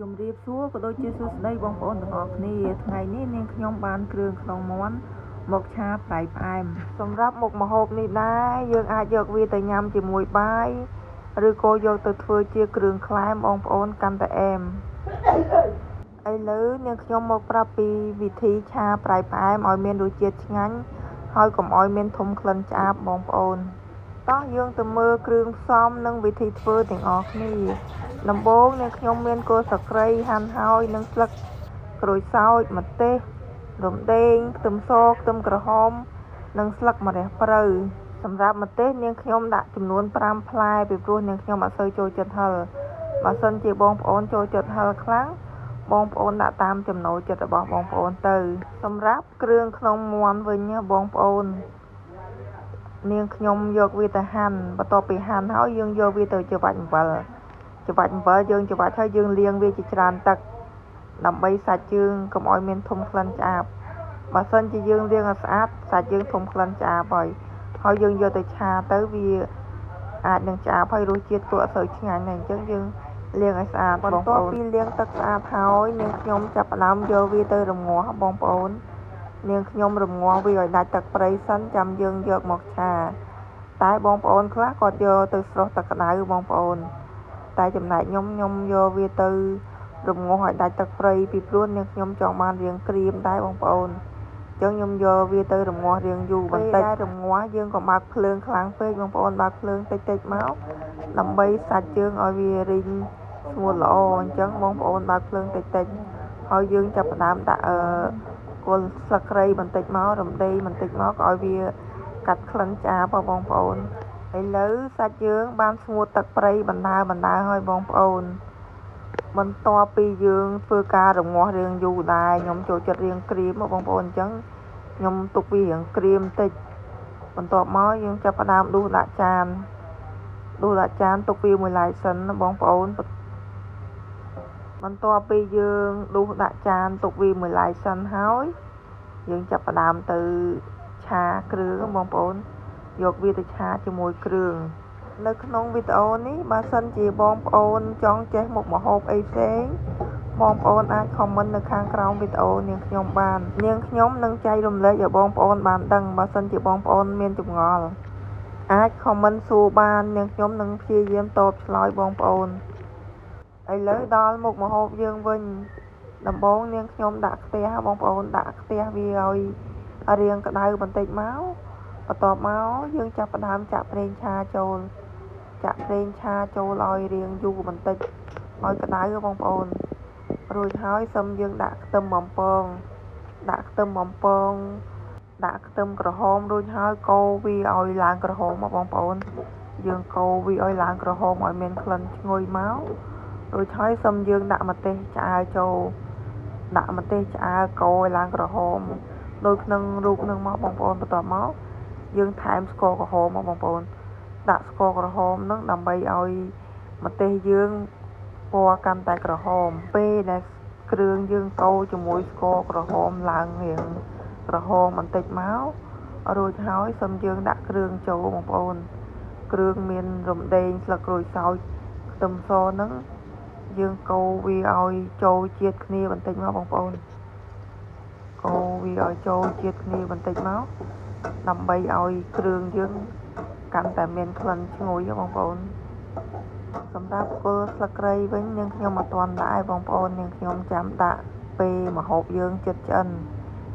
ជំរាបសួរក៏ដូចជាសួស្តីបងប្អូនទាំងអស់គ្នាថ្ងៃនេះនាងខ្ញុំបានគ្រឿងក្នុងមាន់មកឆាប្រៃផ្អែមសម្រាប់មុខម្ហូបនេះដែរយើងអាចយកវាទៅញ៉ាំជាមួយបាយឬក៏យកទៅធ្វើជាគ្រឿងក្លែមបងប្អូនកាន់តែអែមឥឡូវនាងខ្ញុំមកប្រាប់ពីវិធីឆាប្រៃផ្អែមឲ្យមានរសជាតិឆ្ងាញ់ហើយកុំឲ្យមានធុំក្លិនឆ្អាបបងប្អូនតោះយើងទៅមើលគ្រឿងផ្សំនិងវិធីធ្វើទាំងអស់គ្នាដំបូងនាងខ្ញុំមានគល់ស្លឹកគ្រៃហាន់ហើយនិងស្លឹកក្រូចសើចម្ទេសរំដេងខ្ទឹមសខ្ទឹមក្រហមនិងស្លឹកម្រះព្រៅសម្រាប់ម្ទេសនាងខ្ញុំដាក់ចំនួន5ផ្លែពីព្រោះនាងខ្ញុំអត់សូវចូលចិត្តហឹរបើសិនជាបងប្អូនចូលចិត្តហឹរខ្លាំងបងប្អូនដាក់តាមចំណូលចិត្តរបស់បងប្អូនទៅសម្រាប់គ្រឿងក្នុងមាន់វិញបងប្អូននាងខ្ញុំយកវាទៅហាន់បន្ទាប់ពីហាន់ហើយយើងយកវាទៅច្របាច់អំបិលយើងច្របាច់ហើយយើងលាងវាជាច្រើនទឹកដើម្បីសាច់យើងកុំឲ្យមានធុំក្លិនឆ្អាបបើសិនជាយើងលាងឲ្យស្អាតសាច់យើងធុំក្លិនឆ្អាបហើយយើងយកទៅឆាទៅវាអាចនឹងឆ្អាបហើយរសជាតិក៏អត់សូវឆ្ងាញ់ដែរអញ្ចឹងយើងលាងឲ្យស្អាតបន្ទាប់ពីលាងទឹកស្អាតហើយនាងខ្ញុំចាប់ផ្ដើមយកវាទៅរំងាស់បងប្អូននាងខ្ញុំរំងាស់វាឲ្យដាច់ទឹកប្រៃសិនចាំយើងយកមកឆាតែបងប្អូនខ្លះគាត់យកទៅស្រុះទឹកក្តៅបងប្អូនតែចំណែកខ្ញុំយកវាទៅរំងាស់ឲ្យដាច់ទឹកប្រៃពីព្រោះនាងខ្ញុំចង់បានរាងក្រៀមដែរបងប្អូនអញ្ចឹងខ្ញុំយកវាទៅរំងាស់រាងយូរបន្តិចតែរំងាស់យើងកុំបើកភ្លើងខ្លាំងពេកបងប្អូនបើកភ្លើងតិចមកដើម្បីសាច់យើងឲ្យវារីងស្ងួតល្អអញ្ចឹងបងប្អូនបើកភ្លើងតិចហើយយើងចាប់ផ្ដើមដាក់គល់ស្លឹកគ្រៃបន្តិចមករំដេងបន្តិចមកឲ្យវាកាត់ក្លិនឆ្អាបបងប្អូនឥឡូវសាច់យើងបានស្ងួតទឹកប្រៃបណ្ដើហើយបងប្អូនបន្ទាប់ពីយើងធ្វើការរំងាស់រាងយូរដែរខ្ញុំចូលចិត្តរាងក្រៀមបងប្អូនអញ្ចឹងខ្ញុំទុកវារាងក្រៀមតិចបន្ទាប់មកយើងចាប់ផ្ដើមដួសដាក់ចានទុកវាមួយឡែកសិនណាបងប្អូនបន្ទាប់ពីយើងដួសដាក់ចានទុកវាមួយឡែកសិនហើយយើងចាប់ផ្ដើមទៅឆាគ្រឿងបងប្អូនយកវាទៅឆាជាមួយគ្រឿងនៅក្នុងវីដេអូនេះបើសិនជាបងប្អូនចង់ចេះមុខម្ហូបអីផ្សេងបងប្អូនអាចខមមិននៅខាងក្រោមវីដេអូនាងខ្ញុំបាននាងខ្ញុំនឹងចែករំលែកឲ្យបងប្អូនបានដឹងបើសិនជាបងប្អូនមានចម្ងល់អាចខមមិនសួរបាននាងខ្ញុំនឹងព្យាយាមតបឆ្លើយបងប្អូនឥឡូវដល់មុខម្ហូបយើងវិញដំបូងនាងខ្ញុំដាក់ខ្ទះបងប្អូនដាក់ខ្ទះវាឲ្យរាងក្តៅបន្តិចមកបន្ទាប់មកយើងចាប់ផ្ដើមចាក់ប្រេងឆាចូលឲ្យរាងយូរបន្តិចឲ្យក្តៅបងប្អូនរួចហើយសឹមយើងដាក់ខ្ទឹមបំពងដាក់ខ្ទឹមក្រហមរួចហើយកូរវាឲ្យឡើងក្រហមមកបងប្អូនយើងកូរវាឲ្យឡើងក្រហមឲ្យមានក្លិនឈ្ងុយមករួចហើយសឹមយើងដាក់ម្ទេសឆ្អើរចូលកូរឲ្យឡើងក្រហមដូចក្នុងរូបនឹងមកបងប្អូនបន្ទាប់មកយើងថែមស្ករក្រហមមកបងប្អូនដាក់ស្ករក្រហមនឹងដើម្បីឲ្យម្ទេសយើងពណ៌កាន់តែក្រហមពេលដែលគ្រឿងយើងកូរជាមួយស្ករក្រហមឡើងរាងក្រហមបន្តិចមករួចហើយសឹមយើងដាក់គ្រឿងចូលបងប្អូនគ្រឿងមានរំដេងស្លឹកក្រូចសើចខ្ទឹមសហ្នឹងយើងកូរវាឲ្យចូលជាតិគ្នាបន្តិចមកបងប្អូនកូរវាឲ្យចូលជាតិគ្នាបន្តិចមកដើម្បីឲ្យគ្រឿងយើងកាន់តែមានក្លិនឈ្ងុយបងប្អូនសម្រាប់គល់ស្លឹកគ្រៃវិញនាងខ្ញុំអត់ទាន់ដែរបងប្អូននាងខ្ញុំចាំដាក់ពេលម្ហូបយើងជិតឆ្អិន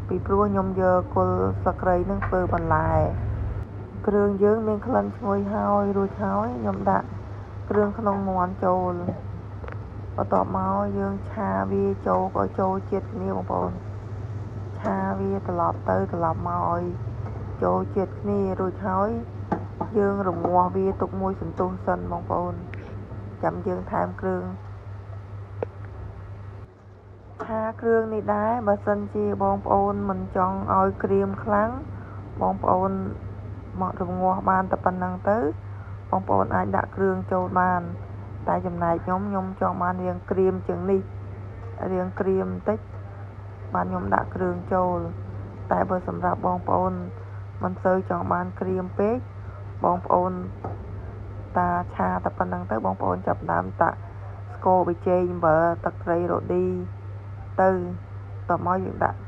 ពីព្រោះខ្ញុំយកគល់ស្លឹកគ្រៃនឹងធ្វើបន្លែគ្រឿងយើងមានក្លិនឈ្ងុយហើយរួចហើយខ្ញុំដាក់គ្រឿងក្នុងមាន់ចូលបន្ទាប់មកយើងឆាវាចូលឲ្យចូលជាតិគ្នាបងប្អូនឆាវាត្រឡប់ទៅត្រឡប់មកឲ្យចូលជាតិគ្នារួចហើយយើងរងាស់វាទុកមួយសន្ទុះសិនបងប្អូនចាំយើងថែមគ្រឿងឆាគ្រឿងនេះដែរបើសិនជាបងប្អូនមិនចង់ឲ្យក្រៀមខ្លាំងបងប្អូនមករងាស់បានតែប៉ុណ្្នឹងទៅបងប្អូនអាចដាក់គ្រឿងចូលបានតែចំណែកខ្ញុំចង់បានរាងក្រៀមជាងនេះរាងក្រៀមបន្តិចបានខ្ញុំដាក់គ្រឿងចូលតែបើសម្រាប់បងប្អូនមិនសូវចង់បានក្រៀមពេកបងប្អូនតាឆាតែប៉ុណ្្នឹងទៅបងប្អូនចាប់ដើមដាក់ស្ ស្កប៊ីចេងអំបិលទឹកត្រីរ៉ូឌីទៅតមកយើងដាក់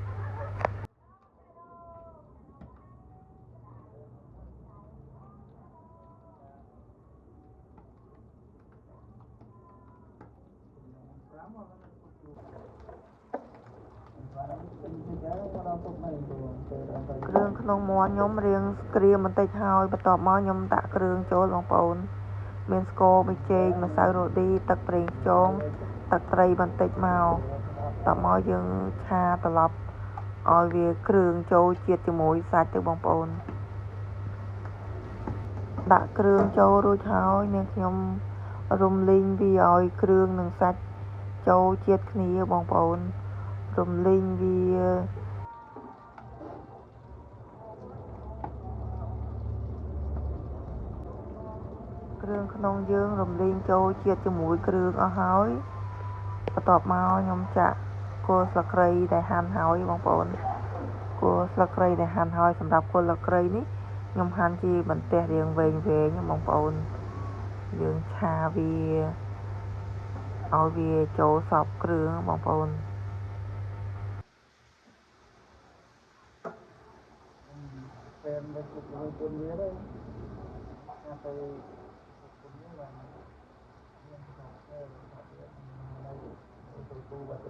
គ្រឿងក្នុងមាន់ខ្ញុំរៀងក្រៀមបន្តិចហើយបន្ទាប់មកខ្ញុំដាក់គ្រឿងចូលបងប្អូនមានស្ករប៊ីចេងម្សៅរ៉ូឌីទឹកប្រេងខ្យងទឹកត្រីបន្តិចមកតមកយើងឆាត្រឡប់ឲ្យវាគ្រឿងចូលជាតិជាមួយសាច់ទៅបងប្អូនដាក់គ្រឿងចូលរួចហើយនាងខ្ញុំរំលីងវាឲ្យគ្រឿងនិងសាច់ចូលជាតិគ្នាបងប្អូនរំលីងវាគ្រឿងក្នុងយើងរំលីងចូលជាតិជាមួយគ្រឿងអស់ហើយបន្ទាប់មកខ្ញុំចាក់គល់ស្លឹកគ្រៃដែលហាន់ហើយបងប្អូនគល់ស្លឹកគ្រៃដែលហាន់ហើយសម្រាប់គល់ស្លឹកគ្រៃនេះខ្ញុំហាន់ជាបន្ទះរាងវែងបងប្អូនយើងឆាវាឲ្យវាចូលសព្វគ្រឿងបងប្អូនពេលមកជាមួយពុនវាទៅអាទៅពុននេះបានមានស្អាតទៅនៅទូបាត់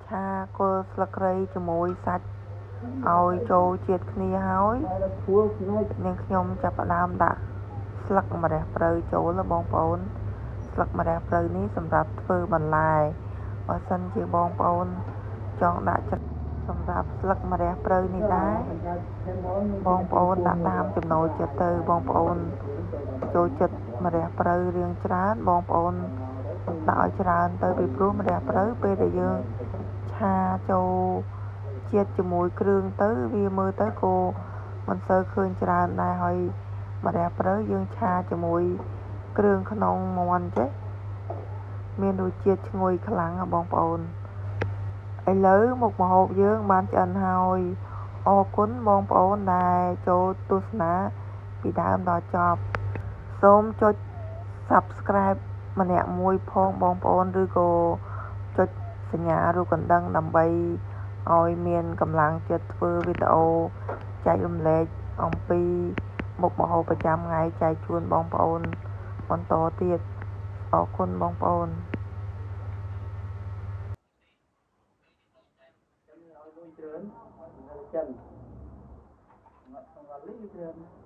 ឆាគល់ស្លឹកគ្រៃជាមួយសាច់ឲ្យចូលជាតិគ្នាហើយនាងខ្ញុំចាប់ផ្ដើមដាក់ស្លឹកម្រះព្រៅចូលបងប្អូនស្លឹកម្រះព្រៅនេះសម្រាប់ធ្វើបន្លែបើសិនជាបងប្អូនចង់ដាក់សម្រាប់ស្លឹកម្រះព្រៅនេះដែរបងប្អូនដាក់តាមចំណូលចិត្តទៅបងប្អូនចូលចិត្តម្រះព្រៅរាងច្រើនបងប្អូនដាក់ឲ្យច្រើនទៅពីព្រោះម្រះព្រៅពេលដែលយើងឆាចូលជាតិជាមួយគ្រឿងទៅវាមើលទៅក៏មិនសូវឃើញច្រើនដែរហើយម្រះព្រៅយើងឆាជាមួយគ្រឿងក្នុងមាន់ចេះមានរសជាតិឈ្ងុយខ្លាំងបងប្អូនឥឡូវមុខម្ហូបយើងបានឆ្អិនហើយអរគុណបងប្អូនដែលចូលទស្សនាពីដើមដល់ចប់សូមចុច Subscribe ម្នាក់មួយផងបងប្អូនឬក៏ចុចសញ្ញារូបកណ្ដឹងដើម្បីឲ្យមានកម្លាំងចិត្តធ្វើវីដេអូចែករំលែកអំពីមុខម្ហូបប្រចាំថ្ងៃចែកជូនបងប្អូនបន្តទៀតអរគុណបងប្អូនចិនមកក្នុងវ៉ាលីច្រើន